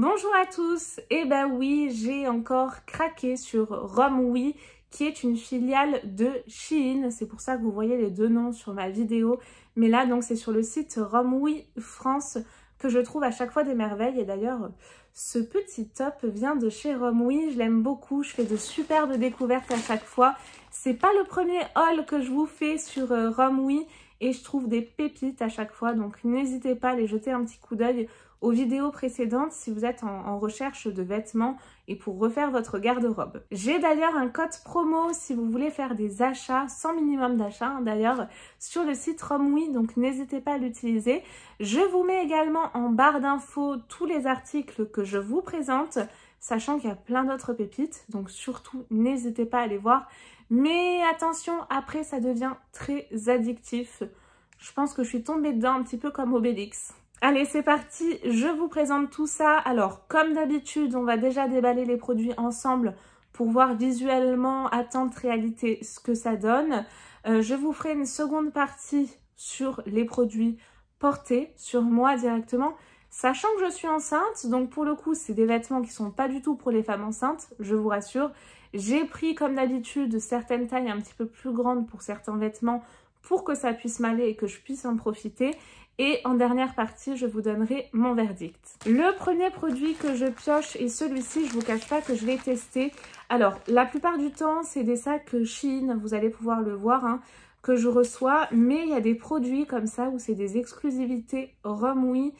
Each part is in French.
Bonjour à tous, et ben oui, j'ai encore craqué sur Romwe qui est une filiale de Shein, c'est pour ça que vous voyez les deux noms sur ma vidéo, mais là donc c'est sur le site Romwe France que je trouve à chaque fois des merveilles et d'ailleurs ce petit top vient de chez Romwe, je l'aime beaucoup, je fais de superbes découvertes à chaque fois, c'est pas le premier haul que je vous fais sur Romwe et je trouve des pépites à chaque fois donc n'hésitez pas à aller jeter un petit coup d'œil aux vidéos précédentes si vous êtes en recherche de vêtements et pour refaire votre garde-robe. J'ai d'ailleurs un code promo si vous voulez faire des achats, sans minimum d'achat d'ailleurs, sur le site Romwe, donc n'hésitez pas à l'utiliser. Je vous mets également en barre d'infos tous les articles que je vous présente, sachant qu'il y a plein d'autres pépites, donc surtout n'hésitez pas à aller voir. Mais attention, après ça devient très addictif. Je pense que je suis tombée dedans un petit peu comme Obélix. Allez, c'est parti, je vous présente tout ça. Alors, comme d'habitude, on va déjà déballer les produits ensemble pour voir visuellement, attente, réalité, ce que ça donne. Je vous ferai une seconde partie sur les produits portés, sur moi directement, sachant que je suis enceinte. Donc, pour le coup, c'est des vêtements qui sont pas du tout pour les femmes enceintes, je vous rassure. J'ai pris, comme d'habitude, certaines tailles un petit peu plus grandes pour certains vêtements pour que ça puisse m'aller et que je puisse en profiter. Et en dernière partie, je vous donnerai mon verdict. Le premier produit que je pioche, et celui-ci, je ne vous cache pas que je l'ai testé. Alors, la plupart du temps, c'est des sacs Shein, vous allez pouvoir le voir, hein, que je reçois. Mais il y a des produits comme ça où c'est des exclusivités Romwe.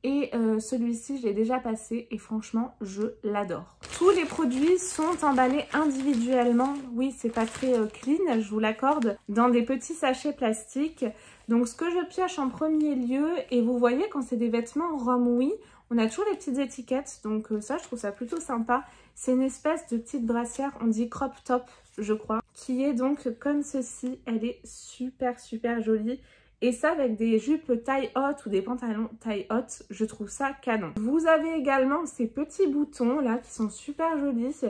Et celui-ci, je l'ai déjà passé et franchement, je l'adore. Tous les produits sont emballés individuellement. Oui, c'est pas très clean, je vous l'accorde, dans des petits sachets plastiques. Donc, ce que je pioche en premier lieu, et vous voyez, quand c'est des vêtements Romwe, on a toujours les petites étiquettes. Donc ça, je trouve ça plutôt sympa. C'est une espèce de petite brassière, on dit crop top, je crois, qui est donc comme ceci. Elle est super, super jolie. Et ça avec des jupes taille haute ou des pantalons taille haute, je trouve ça canon. Vous avez également ces petits boutons là qui sont super jolis.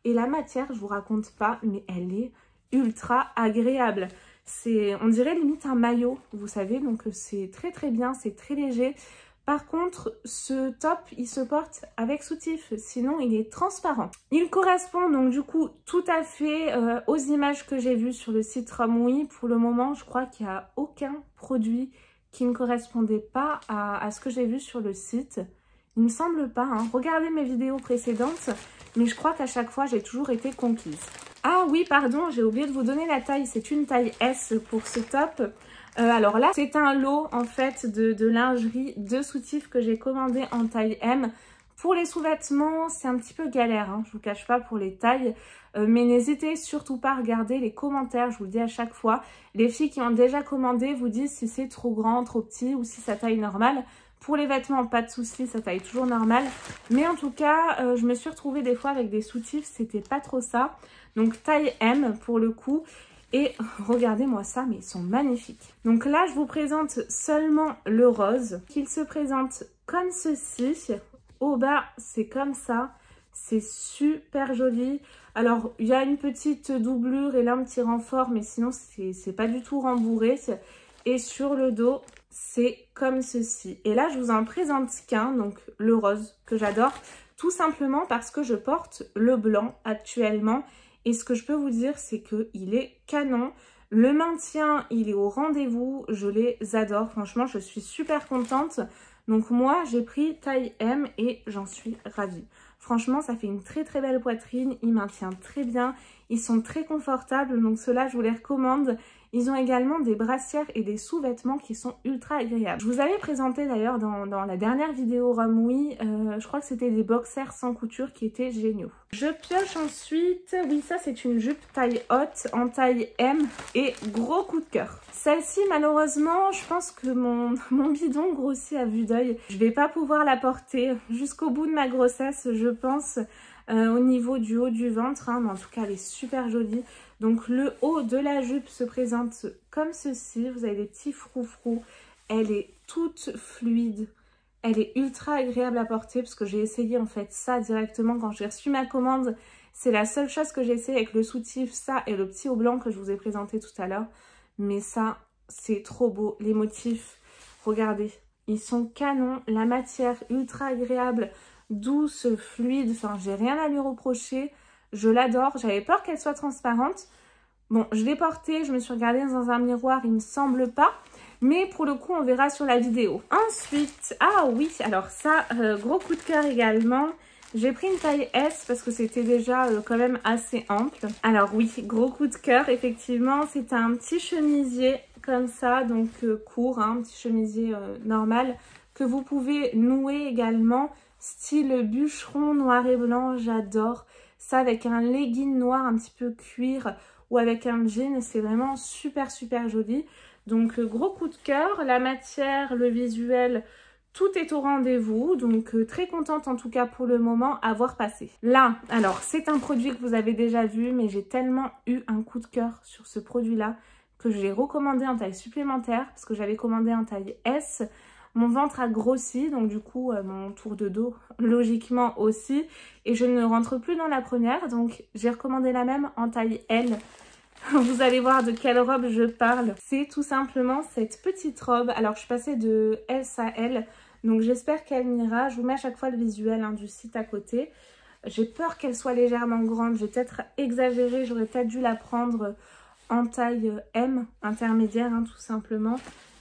Et la matière, je vous raconte pas, mais elle est ultra agréable. On dirait limite un maillot, vous savez, donc c'est très très bien, c'est très léger. Par contre, ce top, il se porte avec soutif, sinon il est transparent. Il correspond donc du coup tout à fait aux images que j'ai vues sur le site Romwe. Pour le moment, je crois qu'il n'y a aucun produit qui ne correspondait pas à ce que j'ai vu sur le site. Il me semble pas, hein. Regardez mes vidéos précédentes, mais je crois qu'à chaque fois, j'ai toujours été conquise. Ah oui, pardon, j'ai oublié de vous donner la taille. C'est une taille S pour ce top. Alors là, c'est un lot en fait de lingerie, de soutifs que j'ai commandé en taille M. Pour les sous-vêtements, c'est un petit peu galère, hein, je vous cache pas pour les tailles. Mais n'hésitez surtout pas à regarder les commentaires, je vous le dis à chaque fois. Les filles qui ont déjà commandé vous disent si c'est trop grand, trop petit ou si ça taille normale. Pour les vêtements, pas de souci, ça taille toujours normal. Mais en tout cas, je me suis retrouvée des fois avec des soutifs, c'était pas trop ça. Donc taille M pour le coup. Et regardez-moi ça, mais ils sont magnifiques. Donc là, je vous présente seulement le rose. Il se présente comme ceci. Au bas, c'est comme ça. C'est super joli. Alors, il y a une petite doublure et là, un petit renfort, mais sinon, c'est pas du tout rembourré. Et sur le dos, c'est comme ceci. Et là, je vous en présente qu'un, donc le rose, que j'adore. Tout simplement parce que je porte le blanc actuellement. Et ce que je peux vous dire, c'est qu'il est canon. Le maintien, il est au rendez-vous. Je les adore. Franchement, je suis super contente. Donc moi, j'ai pris taille M et j'en suis ravie. Franchement, ça fait une très très belle poitrine. Il maintient très bien. Ils sont très confortables. Donc ceux-là, je vous les recommande. Ils ont également des brassières et des sous-vêtements qui sont ultra agréables. Je vous avais présenté d'ailleurs dans la dernière vidéo Romwe, je crois que c'était des boxers sans couture qui étaient géniaux. Je pioche ensuite, oui ça c'est une jupe taille haute en taille M et gros coup de cœur. Celle-ci malheureusement, je pense que mon bidon grossit à vue d'œil. Je vais pas pouvoir la porter jusqu'au bout de ma grossesse je pense. Au niveau du haut du ventre, hein, mais en tout cas elle est super jolie. Donc le haut de la jupe se présente comme ceci, vous avez des petits froufrous, elle est toute fluide, elle est ultra agréable à porter parce que j'ai essayé en fait ça directement quand j'ai reçu ma commande. C'est la seule chose que j'ai essayé avec le soutif, ça et le petit haut blanc que je vous ai présenté tout à l'heure. Mais ça, c'est trop beau, les motifs, regardez, ils sont canons, la matière ultra agréable. douce, fluide, enfin j'ai rien à lui reprocher. Je l'adore, j'avais peur qu'elle soit transparente. Bon, je l'ai portée, je me suis regardée dans un miroir, il me semble pas. Mais pour le coup, on verra sur la vidéo. Ensuite, ah oui, alors ça, gros coup de cœur également. J'ai pris une taille S parce que c'était déjà quand même assez ample. Alors oui, gros coup de cœur, effectivement, c'est un petit chemisier comme ça, donc court, hein, un petit chemisier normal, que vous pouvez nouer également, style bûcheron noir et blanc, j'adore. Ça avec un legging noir un petit peu cuir ou avec un jean, c'est vraiment super super joli. Donc gros coup de cœur, la matière, le visuel, tout est au rendez-vous. Donc très contente en tout cas pour le moment à voir passer. Là, alors c'est un produit que vous avez déjà vu, mais j'ai tellement eu un coup de cœur sur ce produit-là que je l'ai recommandé en taille supplémentaire parce que j'avais commandé en taille S. Mon ventre a grossi, donc du coup, mon tour de dos, logiquement aussi. Et je ne rentre plus dans la première, donc j'ai recommandé la même en taille L. Vous allez voir de quelle robe je parle. C'est tout simplement cette petite robe. Alors, je suis passée de S à L, donc j'espère qu'elle m'ira. Je vous mets à chaque fois le visuel du site à côté. J'ai peur qu'elle soit légèrement grande. J'ai peut-être exagéré, j'aurais peut-être dû la prendre en taille M, intermédiaire, tout simplement.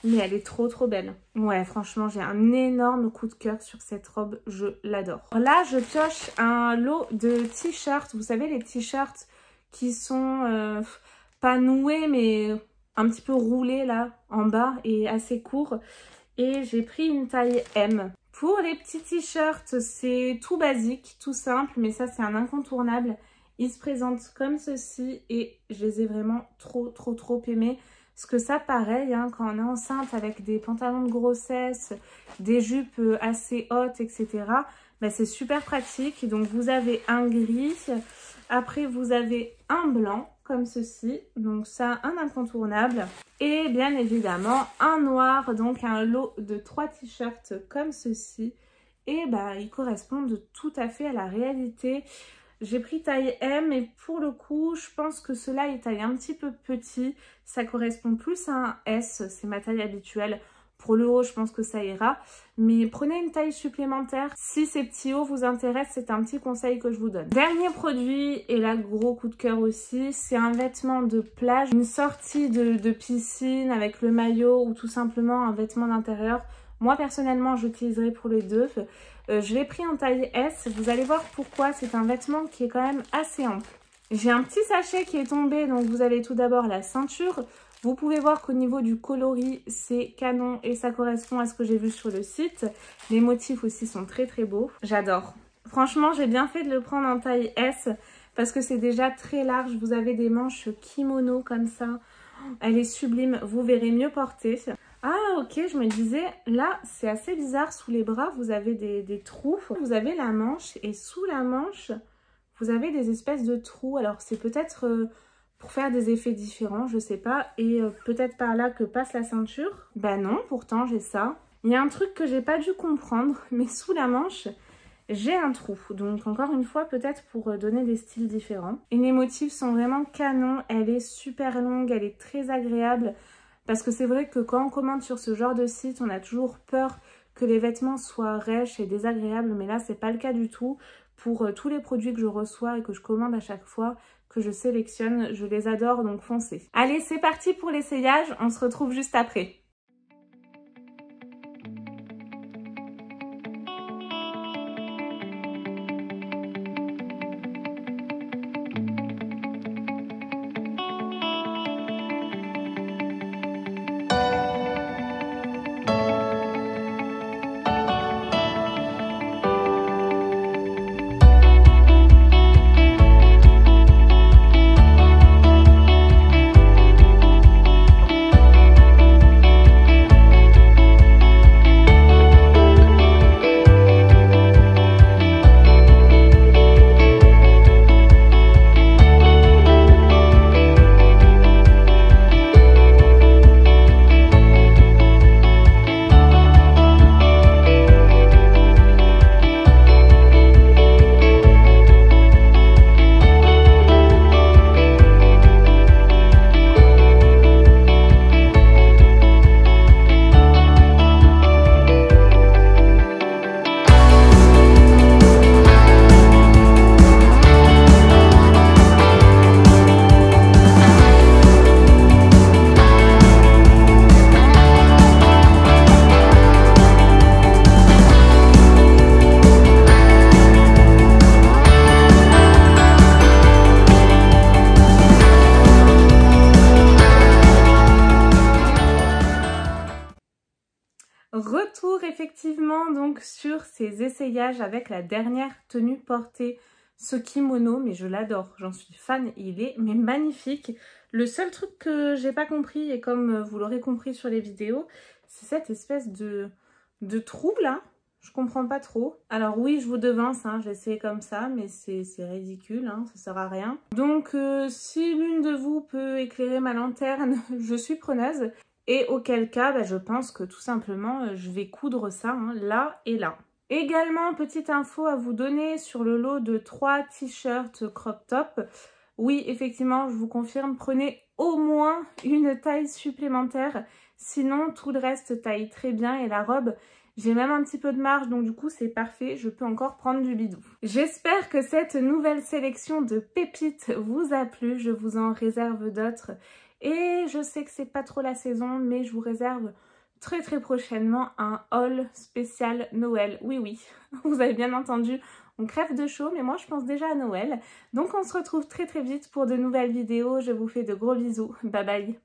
Mais elle est trop trop belle. Ouais, franchement, j'ai un énorme coup de cœur sur cette robe. Je l'adore. Là, je pioche un lot de t-shirts. Vous savez, les t-shirts qui sont pas noués, mais un petit peu roulés là, en bas et assez courts. Et j'ai pris une taille M. Pour les petits t-shirts, c'est tout basique, tout simple, mais ça, c'est un incontournable. Ils se présentent comme ceci et je les ai vraiment trop aimés. Parce que ça, pareil, quand on est enceinte avec des pantalons de grossesse, des jupes assez hautes, etc., ben c'est super pratique. Donc, vous avez un gris. Après, vous avez un blanc, comme ceci. Donc, ça, un incontournable. Et bien évidemment, un noir. Donc, un lot de 3 t-shirts comme ceci. Et ben, ils correspondent tout à fait à la réalité. J'ai pris taille M et pour le coup, je pense que cela est taille un petit peu petit. Ça correspond plus à un S, c'est ma taille habituelle. Pour le haut, je pense que ça ira. Mais prenez une taille supplémentaire. Si ces petits hauts vous intéressent, c'est un petit conseil que je vous donne. Dernier produit, et là, gros coup de cœur aussi, c'est un vêtement de plage. Une sortie de piscine avec le maillot ou tout simplement un vêtement d'intérieur. Moi, personnellement, j'utiliserai pour les deux. Je l'ai pris en taille S. Vous allez voir pourquoi. C'est un vêtement qui est quand même assez ample. J'ai un petit sachet qui est tombé. Donc, vous avez tout d'abord la ceinture. Vous pouvez voir qu'au niveau du coloris, c'est canon et ça correspond à ce que j'ai vu sur le site. Les motifs aussi sont très beaux. J'adore. Franchement, j'ai bien fait de le prendre en taille S parce que c'est déjà très large. Vous avez des manches kimono comme ça. Elle est sublime. Vous verrez mieux porter. Ah ok, je me disais, là c'est assez bizarre, sous les bras vous avez des trous, vous avez la manche et sous la manche vous avez des espèces de trous, alors c'est peut-être pour faire des effets différents, je sais pas, et peut-être par là que passe la ceinture. Bah non, pourtant j'ai ça. Il y a un truc que j'ai pas dû comprendre, mais sous la manche j'ai un trou, donc encore une fois peut-être pour donner des styles différents. Et les motifs sont vraiment canons, elle est super longue, elle est très agréable. Parce que c'est vrai que quand on commande sur ce genre de site, on a toujours peur que les vêtements soient rêches et désagréables. Mais là, c'est pas le cas du tout. Pour tous les produits que je reçois et que je commande à chaque fois, que je sélectionne, je les adore, donc foncez. Allez, c'est parti pour l'essayage. On se retrouve juste après. effectivement donc sur ces essayages avec la dernière tenue portée, ce kimono, mais je l'adore, j'en suis fan, il est mais magnifique. Le seul truc que j'ai pas compris, et comme vous l'aurez compris sur les vidéos, c'est cette espèce de trou là, je comprends pas trop. Alors oui, je vous devance, hein, j'ai essayé comme ça, mais c'est ridicule, hein, ça sert à rien. Donc si l'une de vous peut éclairer ma lanterne, je suis preneuse. Et auquel cas, bah, je pense que tout simplement, je vais coudre ça, hein, là et là. Également, petite info à vous donner sur le lot de 3 t-shirts crop top. Oui, effectivement, je vous confirme, prenez au moins une taille supplémentaire. Sinon, tout le reste taille très bien et la robe, j'ai même un petit peu de marge, donc du coup, c'est parfait. Je peux encore prendre du bidou. J'espère que cette nouvelle sélection de pépites vous a plu. Je vous en réserve d'autres. Et je sais que c'est pas trop la saison, mais je vous réserve très prochainement un haul spécial Noël. Oui, vous avez bien entendu, on crève de chaud, mais moi je pense déjà à Noël. Donc on se retrouve très vite pour de nouvelles vidéos. Je vous fais de gros bisous. Bye bye.